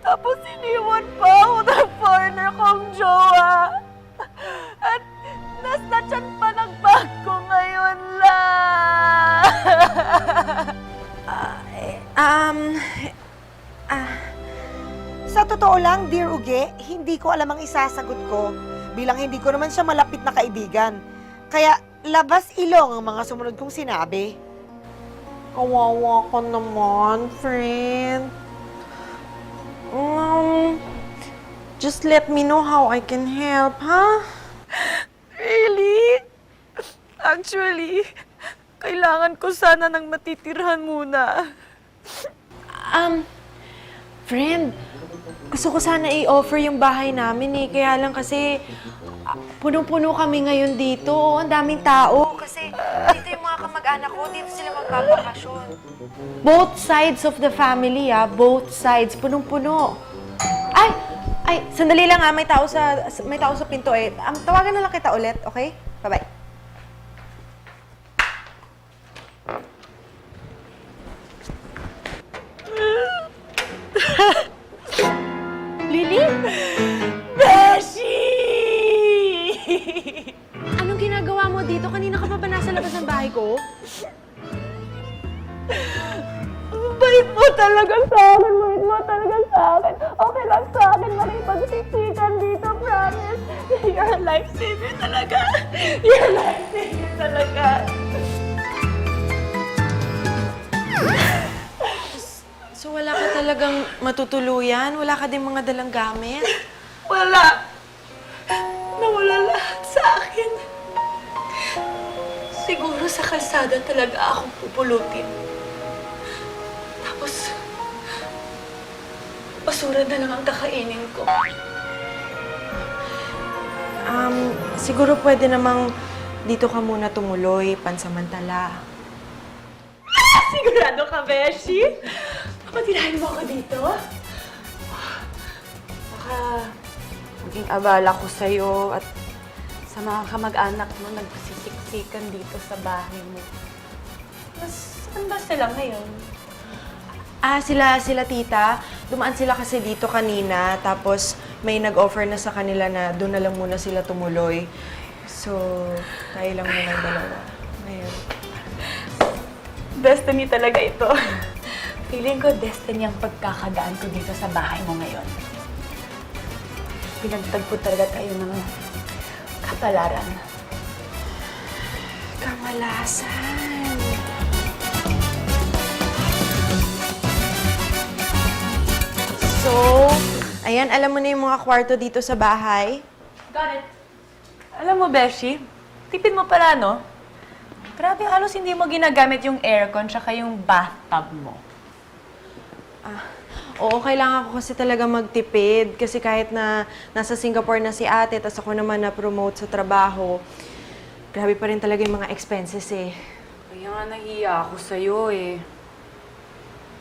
Tapos iniwan pa ako ng partner kong jowa. At nasnatchan pa ng bag ko ngayon lang. Sa totoo lang, Dear Uge, hindi ko alam ang isasagot ko bilang hindi ko naman siya malapit na kaibigan. Kaya labas ilong ang mga sumunod kong sinabi. Kawawa ka naman, friend. Just let me know how I can help, ha? Really? Actually, kailangan ko sana ng matitirhan muna. Friend, gusto ko sana i-offer yung bahay namin eh. Kaya lang kasi punong-puno kami ngayon dito. Ang daming tao. Kasi dito yung mga kamag-anak ko, dito sila magbabakasyon. Both sides of the family, both sides. Punong-puno. Ay, sandali lang may tao sa pinto eh. Tawagan na lang kita ulit, okay? Bye-bye. Lily? Beshi! Anong ginagawa mo dito? Kanina ka pa ba nasa labas ng bahay ko? Bait mo talaga sa akin, bait mo talaga sa akin. Okay lang sa akin, makipagsiksikan dito, promise. You're a lifesaver talaga. You're a lifesaver talaga. So wala ka talagang matutuluyan? Wala ka din mga dalang gamit? Wala. Nawala lahat sa akin. Siguro sa kalsada talaga akong pupulutin. Tapos, basura na lang ang kakainin ko. Siguro pwede namang dito ka muna tumuloy, pansamantala. Sigurado ka, Beshi? Papatirahin mo ako dito? Baka maging abala ko sa'yo at sa mga kamag-anak mo nagsisiksikan dito sa bahay mo. Saan ba sila ngayon? Sila tita. Dumaan sila kasi dito kanina, tapos may nag-offer na sa kanila na doon na lang muna sila tumuloy. So, tayo lang muna ang dalawa. Ngayon. Destiny talaga ito. Feeling ko destiny ang pagkakadaan ko dito sa bahay mo ngayon. Pinagtagpo talaga tayo ng kapalaran. Kamalasan. So, ayan, alam mo na yung mga kwarto dito sa bahay. Got it. Alam mo, Beshi, tipid mo pala, no? Grabe, halos hindi mo ginagamit yung aircon tsaka yung bathtub mo. Oo, kailangan ko kasi talaga magtipid. Kasi kahit na nasa Singapore na si ate, tas ako naman na-promote sa trabaho, grabe pa rin talaga yung mga expenses eh. Kaya nga nahiya ako sa'yo eh.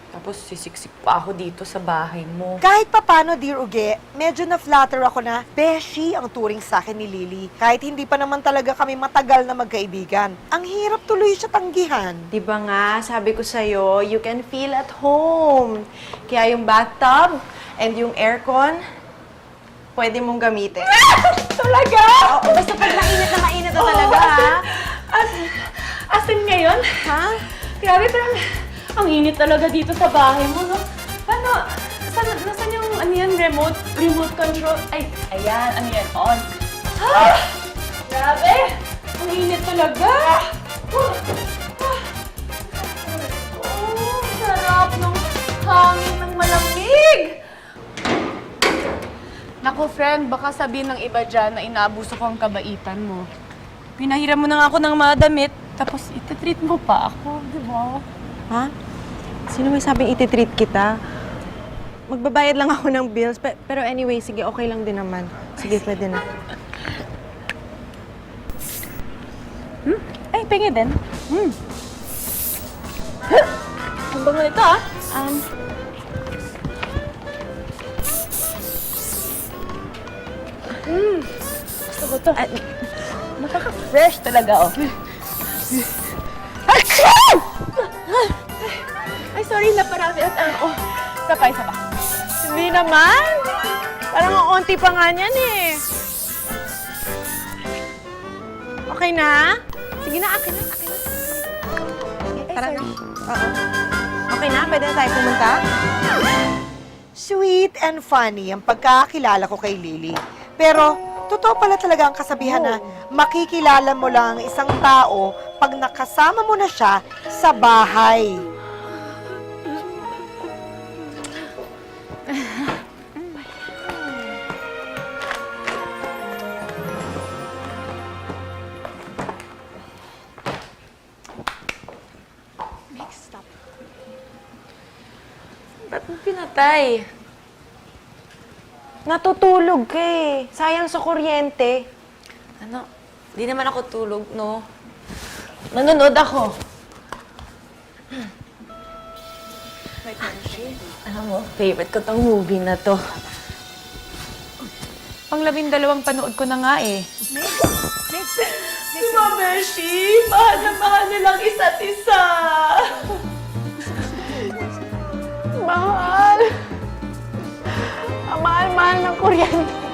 Tapos sisiksik pa ako dito sa bahay mo. Kahit papano, Dear Uge, medyo na-flatter ako na Beshi ang turing sa akin ni Lily. Kahit hindi pa naman talaga kami matagal na magkaibigan. Ang hirap tuloy siya tanggihan. Diba nga, sabi ko sa'yo, you can feel at home. Kaya yung bathtub and yung aircon, pwede mong gamitin. Talaga? Oo, basta pag mainit na mainit na talaga, ha? Asin ngayon? Ha? Grabe, parang ang init talaga dito sa bahay mo, no? Paano? Nasaan yung ano yan, remote control? Ay, ayan, ano yan, on. Grabe! Ang init talaga! Sarap ng hangin ng malamig! Naku, friend, baka sabihin ng iba dyan na inaabuso ko ang kabaitan mo. Pinahiram mo na nga ako ng mga damit, tapos ititreat mo pa ako, di ba? Ha? Sino may sabing ititreat kita? Magbabayad lang ako ng bills. Pero anyway, sige, okay lang din naman. Sige, pwede na. Ay, pengi din. Ang bango nito, ah. Gusto ko to. Nakaka-fresh talaga, oh. Ay, sorry na parami at ano. Isa pa. Grabe naman! Parang ang onti pa nga niyan eh. Okay na? Sige na, akin na. Tara na. Oo. Okay na? Pwede na tayo pumunta? Sweet and funny ang pagkakakilala ko kay Lily. Pero, totoo pala talaga ang kasabihan na makikilala mo lang ang isang tao pag nakasama mo na siya sa bahay. Ba't mo pinatay? Natutulog ka eh. Sayang sa kuryente. Ano? Di naman ako tulog, no? Nanonood ako. Alam mo, favorite ko tong movie na to. Pang 12 panood ko na nga eh. Si Mameshi, mahal na mahal nilang isa't isa. Mahal. Ang mahal-mahal ng kuryente.